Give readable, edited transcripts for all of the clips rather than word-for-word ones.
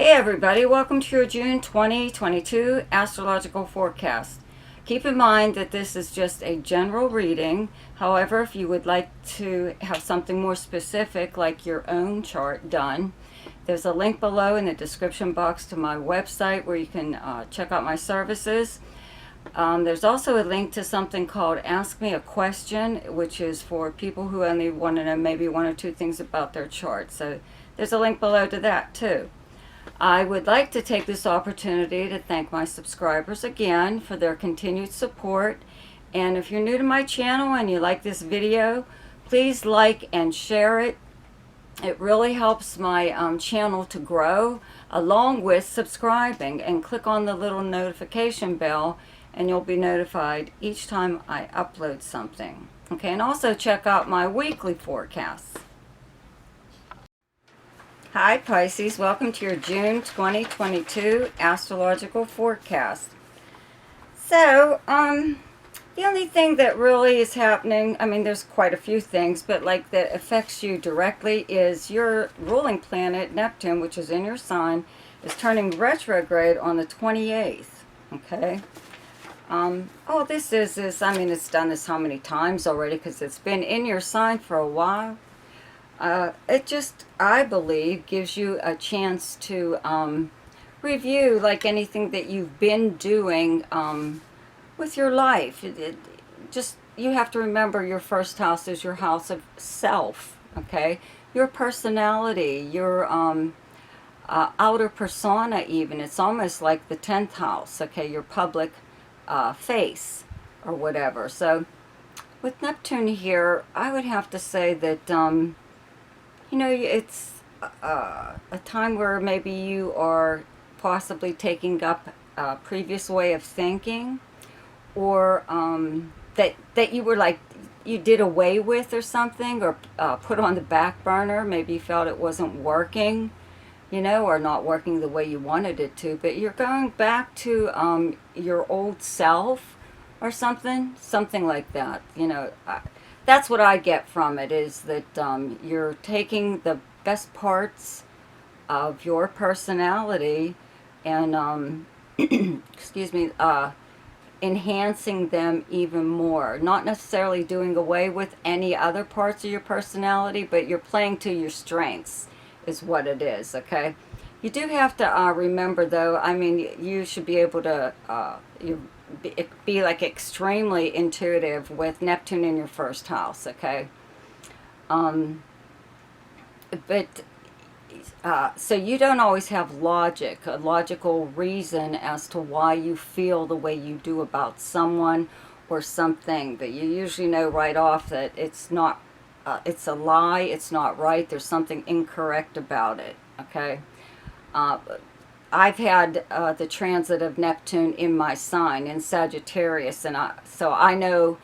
Hey everybody, welcome to your June 2022 astrological forecast. Keep in mind that this is just a general reading. However, if you would like to have something more specific like your own chart done, there's a link below in the description box to my website where you can check out my services. There's also a link to something called Ask Me a Question, which is for people who only want to know maybe one or two things about their chart. So there's a link below to that too. I would like to take this opportunity to thank my subscribers again for their continued support. And if you're new to my channel and you like this video, please like and share it. It really helps my channel to grow, along with subscribing, and click on the little notification bell and you'll be notified each time I upload something. Okay, and also check out my weekly forecasts. Hi Pisces, welcome to your June 2022 astrological forecast. So, the only thing that really is happening, I mean there's quite a few things, but like that affects you directly is your ruling planet, Neptune, which is in your sign, is turning retrograde on the 28th, okay? Oh, this is, I mean it's done this how many times already because it's been in your sign for a while. It just, I believe, gives you a chance to review like anything that you've been doing with your life. Just, you have to remember your first house is your house of self, okay? Your personality, your outer persona even. It's almost like the 10th house, okay? Your public face or whatever. So with Neptune here, I would have to say that you know, it's a time where maybe you are possibly taking up a previous way of thinking, or that you were like, you did away with or something, or put on the back burner. Maybe you felt it wasn't working, you know, or not working the way you wanted it to, but you're going back to your old self or something like that, you know. That's what I get from it, is that you're taking the best parts of your personality and, excuse me, enhancing them even more. Not necessarily doing away with any other parts of your personality, but you're playing to your strengths is what it is, okay? You do have to remember, though, I mean, you should be able to be like extremely intuitive with Neptune in your first house, okay? So you don't always have logic, a logical reason as to why you feel the way you do about someone or something, but you usually know right off that it's not, it's a lie, it's not right, there's something incorrect about it, okay? I've had the transit of Neptune in my sign, in Sagittarius, and so I know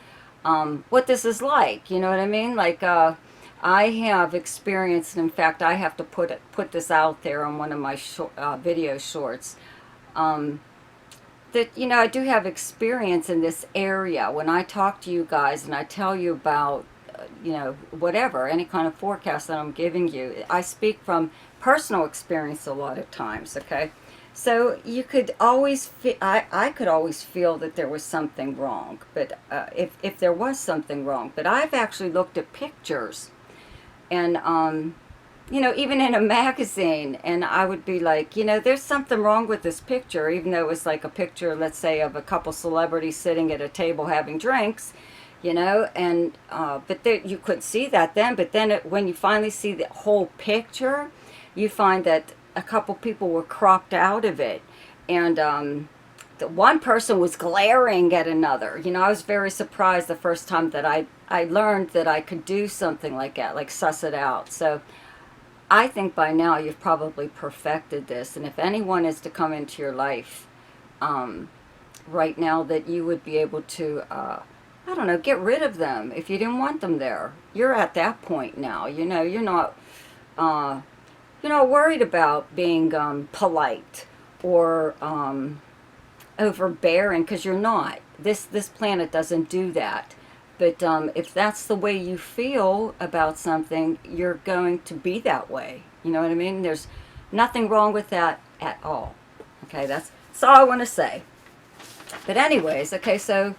what this is like, you know what I mean? Like, I have experienced, in fact, I have to put this out there on one of my video shorts, that, you know, I do have experience in this area. When I talk to you guys and I tell you about, you know, whatever, any kind of forecast that I'm giving you, I speak from personal experience a lot of times, okay? So you could always I could always feel that there was something wrong, but if there was something wrong, but I've actually looked at pictures and you know, even in a magazine, and I would be like, you know, there's something wrong with this picture, even though it was like a picture, let's say, of a couple celebrities sitting at a table having drinks, you know, and but there, you could see that then, but then when you finally see the whole picture, you find that a couple people were cropped out of it, and the one person was glaring at another. You know, I was very surprised the first time that I learned that I could do something like that, like suss it out. So I think by now you've probably perfected this, and if anyone is to come into your life right now, that you would be able to I don't know, get rid of them if you didn't want them there. You're at that point now, you know, you're not worried about being polite or overbearing, because you're not. This planet doesn't do that. But if that's the way you feel about something, you're going to be that way. You know what I mean? There's nothing wrong with that at all. Okay, that's all I want to say. But anyways, okay, so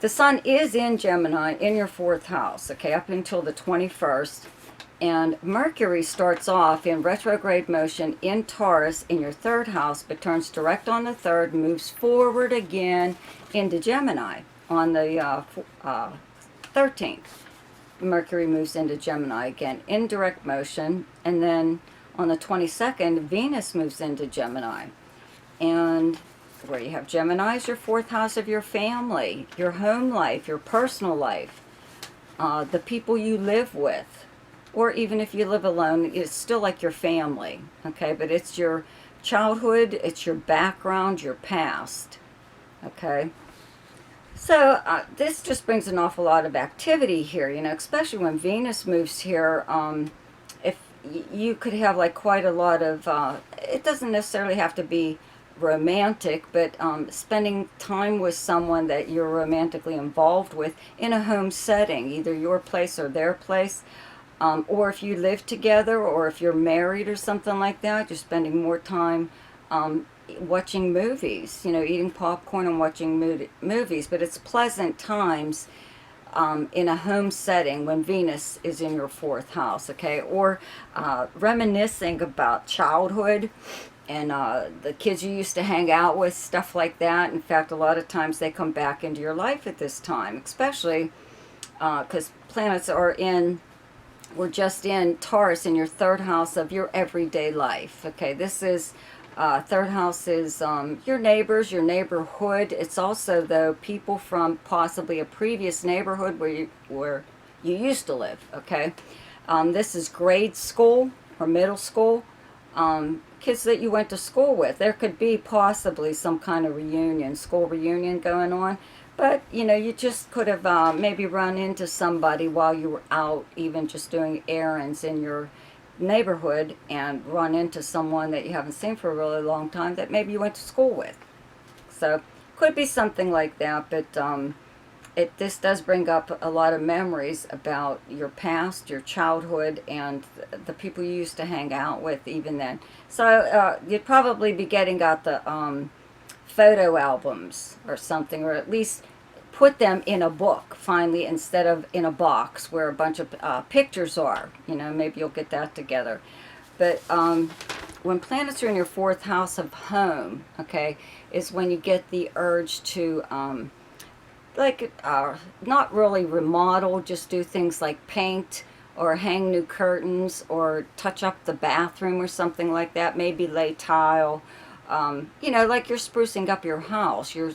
the sun is in Gemini in your 4th house, okay, up until the 21st. And Mercury starts off in retrograde motion in Taurus in your 3rd house, but turns direct on the 3rd, moves forward again into Gemini on the 13th. Mercury moves into Gemini again in direct motion. And then on the 22nd, Venus moves into Gemini. And where you have Gemini is your 4th house of your family, your home life, your personal life, the people you live with, or even if you live alone, it's still like your family, okay? But it's your childhood, it's your background, your past, okay? So this just brings an awful lot of activity here, you know, especially when Venus moves here. If you could have like quite a lot of, it doesn't necessarily have to be romantic, but spending time with someone that you're romantically involved with in a home setting, either your place or their place, or if you live together, or if you're married or something like that, you're spending more time watching movies, you know, eating popcorn and watching movies. But it's pleasant times in a home setting when Venus is in your 4th house, okay? Or reminiscing about childhood and the kids you used to hang out with, stuff like that. In fact, a lot of times they come back into your life at this time, especially because planets are in, we're just in Taurus in your 3rd house of your everyday life. Okay, this is, 3rd house is your neighbors, your neighborhood. It's also, though, people from possibly a previous neighborhood where you used to live, okay? This is grade school or middle school. Kids that you went to school with. There could be possibly some kind of reunion, school reunion going on. But, you know, you just could have maybe run into somebody while you were out, even just doing errands in your neighborhood, and run into someone that you haven't seen for a really long time that maybe you went to school with. So, could be something like that, but this does bring up a lot of memories about your past, your childhood, and the people you used to hang out with even then. So you'd probably be getting out the photo albums or something, or at least put them in a book finally instead of in a box where a bunch of pictures are. You know, maybe you'll get that together. But when planets are in your 4th house of home, okay, is when you get the urge to not really remodel, just do things like paint or hang new curtains or touch up the bathroom or something like that. Maybe lay tile. You know, like you're sprucing up your house. You're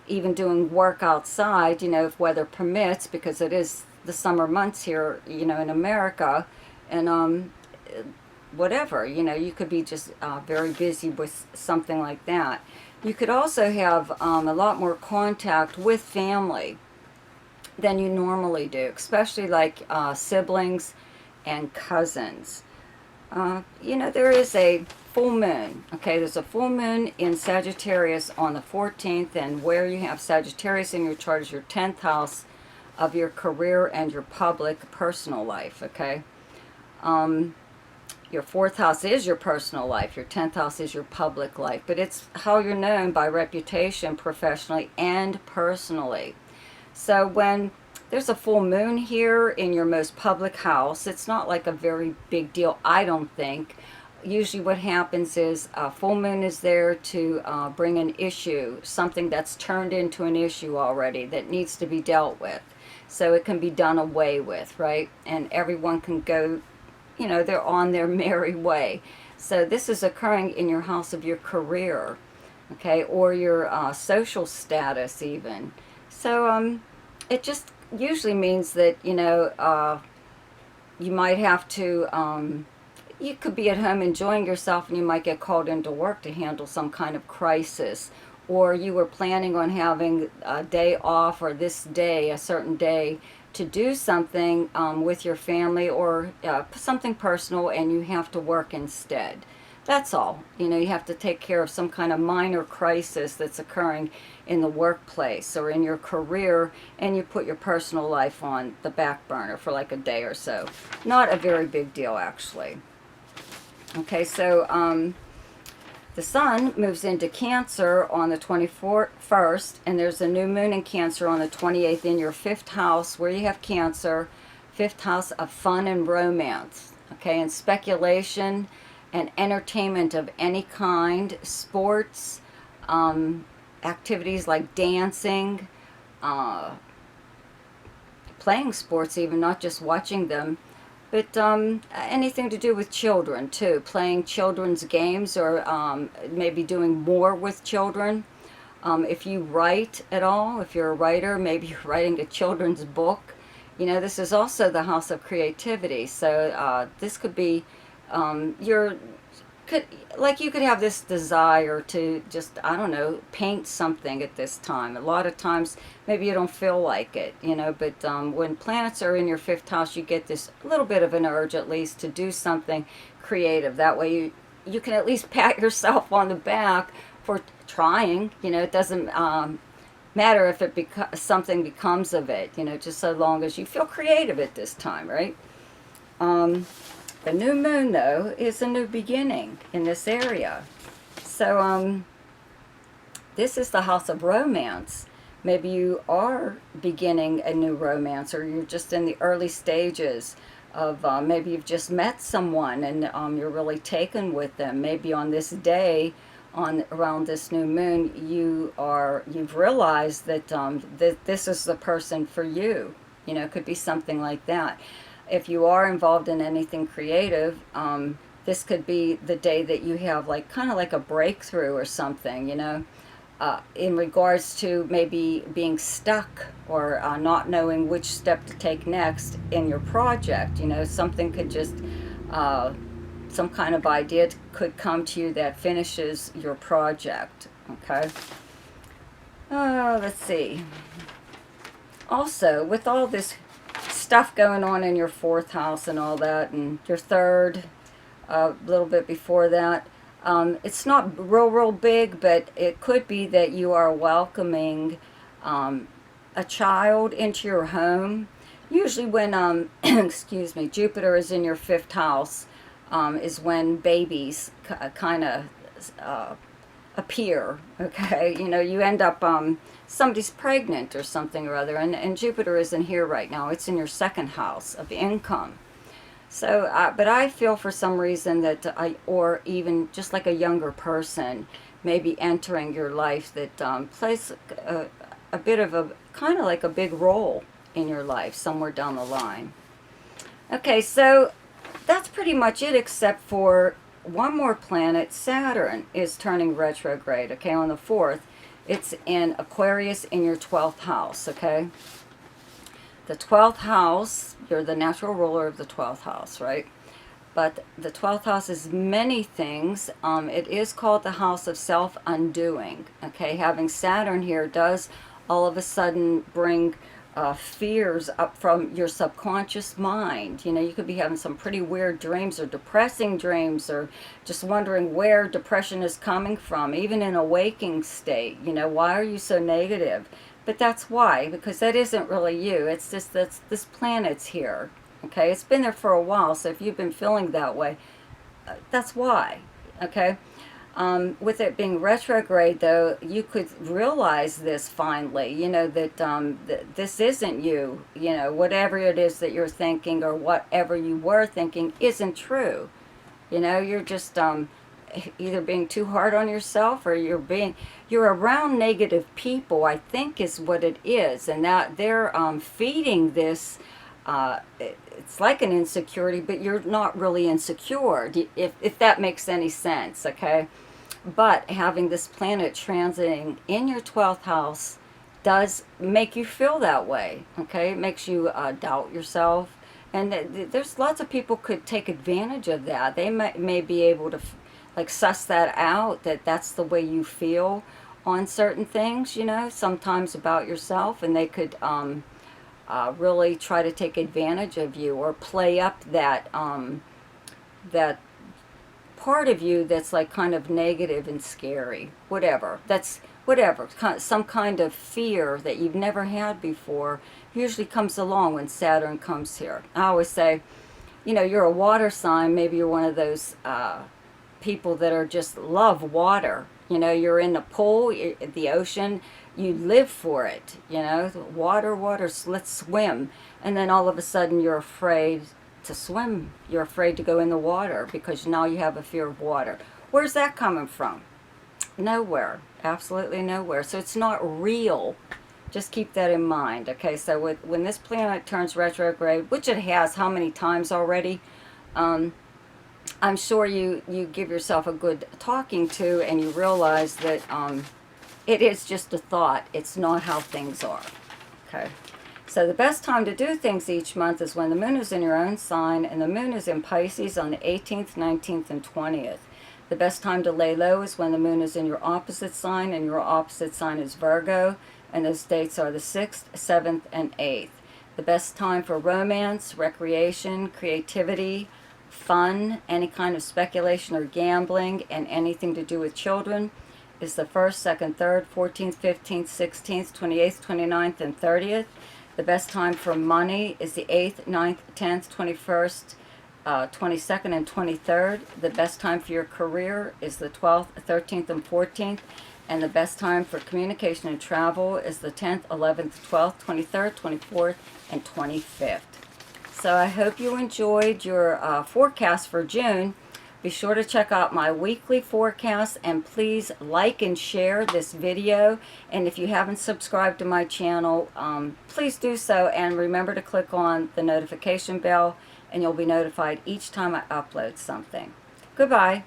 even doing work outside, you know, if weather permits, because it is the summer months here, you know, in America. And whatever, you know, you could be just very busy with something like that. You could also have a lot more contact with family than you normally do, especially like siblings and cousins. You know, there is a full moon, okay? There's a full moon in Sagittarius on the 14th, and where you have Sagittarius in your chart is your 10th house of your career and your public personal life, okay? Your 4th house is your personal life. Your 10th house is your public life. But it's how you're known by reputation, professionally and personally. So when there's a full moon here in your most public house, it's not like a very big deal, I don't think. Usually what happens is a full moon is there to bring an issue, something that's turned into an issue already that needs to be dealt with. So it can be done away with, right? And everyone can go, you know, they're on their merry way. So this is occurring in your house of your career, okay, or your social status even. So it just usually means that, you know, you might have to, you could be at home enjoying yourself and you might get called into work to handle some kind of crisis. Or you were planning on having a day off, or this day, a certain day, to do something with your family, or something personal, and you have to work instead. That's all. You know, you have to take care of some kind of minor crisis that's occurring in the workplace or in your career, and you put your personal life on the back burner for like a day or so. Not a very big deal, actually. Okay, so The sun moves into Cancer on the 21st, and there's a new moon in Cancer on the 28th in your 5th house, where you have Cancer, 5th house of fun and romance, okay, and speculation and entertainment of any kind, sports, activities like dancing, playing sports even, not just watching them. But anything to do with children, too. Playing children's games, or maybe doing more with children. If you write at all, if you're a writer, maybe you're writing a children's book. You know, this is also the house of creativity. So this could be you could have this desire to just, I don't know, paint something at this time. A lot of times, maybe you don't feel like it, you know, but when planets are in your 5th house, you get this little bit of an urge, at least, to do something creative. That way you can at least pat yourself on the back for trying. You know, it doesn't matter if something becomes of it, you know, just so long as you feel creative at this time, right? The new moon, though, is a new beginning in this area. So this is the house of romance. Maybe you are beginning a new romance, or you're just in the early stages of maybe you've just met someone and you're really taken with them. Maybe on this day, around this new moon, you've realized that that this is the person for you. You know, it could be something like that. If you are involved in anything creative, this could be the day that you have kind of like a breakthrough or something, you know, in regards to maybe being stuck, or not knowing which step to take next in your project. You know, something could just, some kind of idea could come to you that finishes your project, okay? Let's see. Also, with all this stuff going on in your 4th house and all that, and your 3rd, a little bit before that, it's not real big, but it could be that you are welcoming a child into your home. Usually when excuse me, Jupiter is in your 5th house, is when babies kind of appear, okay? You know, you end up, somebody's pregnant or something or other, and Jupiter isn't here right now. It's in your 2nd house of income. So, but I feel for some reason that or even just like a younger person maybe entering your life that plays a bit of a, kind of like a big role in your life somewhere down the line. Okay, so that's pretty much it, except for one more planet. Saturn is turning retrograde, okay, on the 4th. It's in Aquarius in your 12th house, okay? The 12th house, you're the natural ruler of the 12th house, right? But the 12th house is many things. It is called the house of self-undoing, okay? Having Saturn here does all of a sudden bring fears up from your subconscious mind. You know, you could be having some pretty weird dreams or depressing dreams, or just wondering where depression is coming from, even in a waking state. You know, why are you so negative? But that's why, because that isn't really you. It's just that this planet's here, okay? It's been there for a while, so if you've been feeling that way, that's why, okay? With it being retrograde, though, you could realize this finally, you know, that this isn't you. You know, whatever it is that you're thinking, or whatever you were thinking, isn't true. You know, you're just either being too hard on yourself, or you're around negative people, I think is what it is. And that they're feeding this, it's like an insecurity, but you're not really insecure, if that makes any sense, okay? But having this planet transiting in your 12th house does make you feel that way, okay? It makes you doubt yourself. And there's lots of people could take advantage of that. They may be able to like suss that out, that that's the way you feel on certain things, you know, sometimes about yourself, and they could really try to take advantage of you, or play up that that part of you that's like kind of negative and scary, whatever. That's whatever, some kind of fear that you've never had before usually comes along when Saturn comes here. I always say, you know, you're a water sign, maybe you're one of those people that are just love water. You know, you're in the pool, the ocean, you live for it. You know, water, water, let's swim. And then all of a sudden you're afraid to swim. You're afraid to go in the water because now you have a fear of water. Where's that coming from? Nowhere. Absolutely nowhere. So it's not real. Just keep that in mind. Okay, so when this planet turns retrograde, which it has how many times already, I'm sure you give yourself a good talking to and you realize that it is just a thought. It's not how things are. Okay. So the best time to do things each month is when the moon is in your own sign, and the moon is in Pisces on the 18th, 19th, and 20th. The best time to lay low is when the moon is in your opposite sign, and your opposite sign is Virgo, and those dates are the 6th, 7th, and 8th. The best time for romance, recreation, creativity, fun, any kind of speculation or gambling, and anything to do with children is the 1st, 2nd, 3rd, 14th, 15th, 16th, 28th, 29th, and 30th. The best time for money is the 8th, 9th, 10th, 21st, 22nd, and 23rd. The best time for your career is the 12th, 13th, and 14th. And the best time for communication and travel is the 10th, 11th, 12th, 23rd, 24th, and 25th. So I hope you enjoyed your forecast for June. Be sure to check out my weekly forecast, and please like and share this video. And if you haven't subscribed to my channel, please do so, and remember to click on the notification bell and you'll be notified each time I upload something. Goodbye.